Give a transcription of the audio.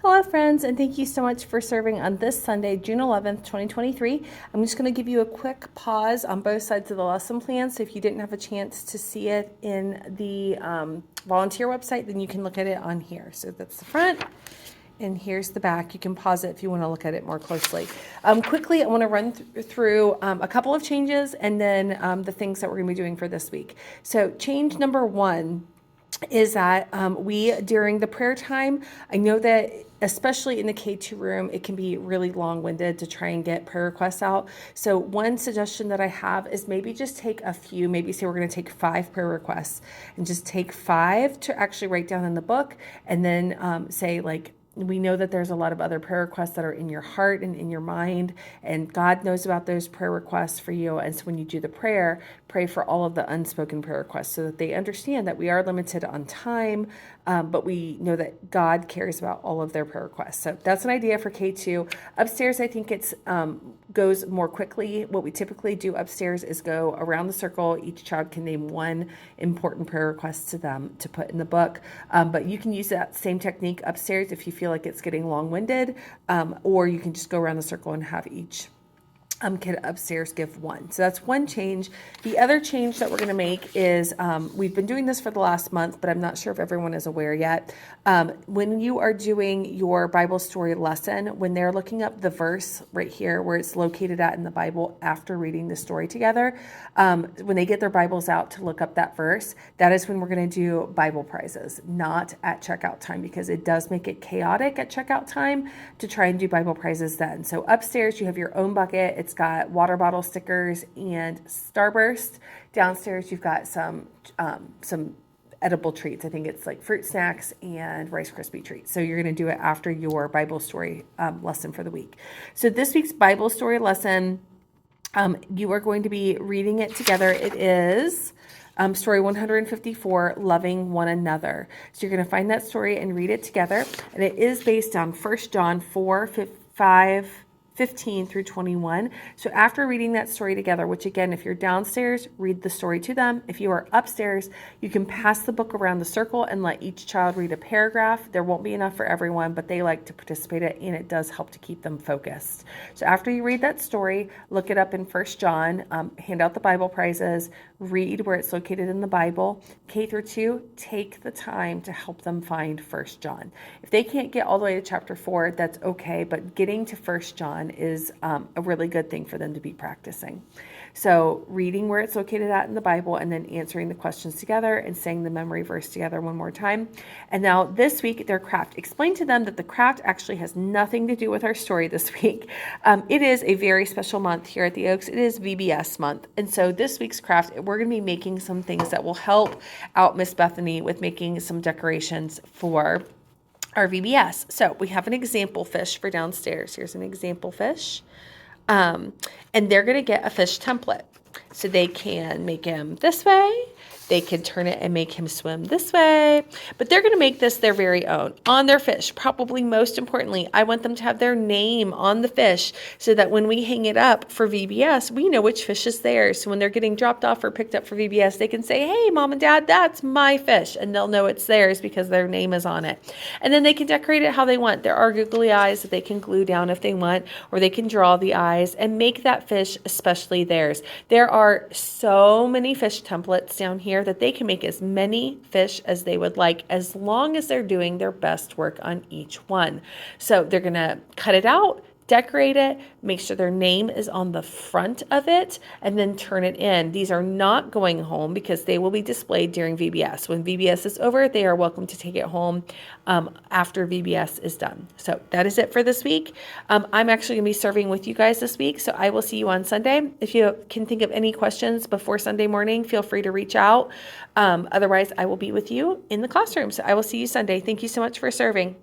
Hello, friends, and thank you so much for serving on this Sunday, June 11th, 2023. I'm just going to give you a quick pause on both sides of the lesson plan. So if you didn't have a chance to see it in the volunteer website, then you can look at it on here. So that's the front, and here's the back. You can pause it if you want to look at it more closely. Quickly, I want to run through a couple of changes and then the things that we're going to be doing for this week. So change number one is that we, during the prayer time, I know that especially in the K2 room, it can be really long-winded to try and get prayer requests out. So one suggestion that I have is maybe just take a few, maybe say we're going to take 5 prayer requests and just take 5 to actually write down in the book, and then say, like, we know that there's a lot of other prayer requests that are in your heart and in your mind, and God knows about those prayer requests for you. And so when you do the prayer, pray for all of the unspoken prayer requests so that they understand that we are limited on time, but we know that God cares about all of their prayer requests. So that's an idea for K2. Upstairs, I think it's goes more quickly. What we typically do upstairs is go around the circle. Each child can name one important prayer request to them to put in the book. But you can use that same technique upstairs if you feel like it's getting long-winded, or you can just go around the circle and have each kid upstairs give one. So that's one change. The other change that we're going to make is we've been doing this for the last month, but I'm not sure if everyone is aware yet. When you are doing your Bible story lesson, when they're looking up the verse right here where it's located at in the Bible after reading the story together, when they get their Bibles out to look up that verse, that is when we're going to do Bible prizes, not at checkout time, because it does make it chaotic at checkout time to try and do Bible prizes then. So upstairs you have your own bucket. It's got water bottle stickers and Starburst. Downstairs you've got some edible treats. I think it's like fruit snacks and Rice Krispie treats. So you're going to do it after your Bible story lesson for the week. So this week's Bible story lesson, you are going to be reading it together. It is story 154, Loving One Another. So you're going to find that story and read it together. And it is based on 1 John 4, 15 through 21. So after reading that story together, which again, if you're downstairs, read the story to them. If you are upstairs, you can pass the book around the circle and let each child read a paragraph. There won't be enough for everyone, but they like to participate in it, and it does help to keep them focused. So after you read that story, look it up in 1 John, hand out the Bible prizes, read where it's located in the Bible. K through 2, take the time to help them find 1 John. If they can't get all the way to chapter 4, that's okay, but getting to 1 John is a really good thing for them to be practicing. So reading where it's located at in the Bible, and then answering the questions together and saying the memory verse together one more time. And now this week, their craft. Explain to them that the craft actually has nothing to do with our story this week. It is a very special month here at the Oaks. It is VBS month. And so this week's craft, we're going to be making some things that will help out Miss Bethany with making some decorations for our VBS. So we have an example fish for downstairs. Here's an example fish. And they're going to get a fish template. So they can make him this way. They can turn it and make him swim this way, but they're going to make this their very own on their fish. Probably most importantly, I want them to have their name on the fish so that when we hang it up for VBS, we know which fish is theirs. So when they're getting dropped off or picked up for VBS, they can say, hey, Mom and Dad, that's my fish. And they'll know it's theirs because their name is on it. And then they can decorate it how they want. There are googly eyes that they can glue down if they want, or they can draw the eyes and make that fish especially theirs. There are so many fish templates down here that they can make as many fish as they would like, as long as they're doing their best work on each one. So they're going to cut it out, decorate it, make sure their name is on the front of it, and then turn it in. These are not going home because they will be displayed during VBS. When VBS is over, they are welcome to take it home after VBS is done. So that is it for this week. I'm actually going to be serving with you guys this week, so I will see you on Sunday. If you can think of any questions before Sunday morning, feel free to reach out. Otherwise, I will be with you in the classroom. So I will see you Sunday. Thank you so much for serving.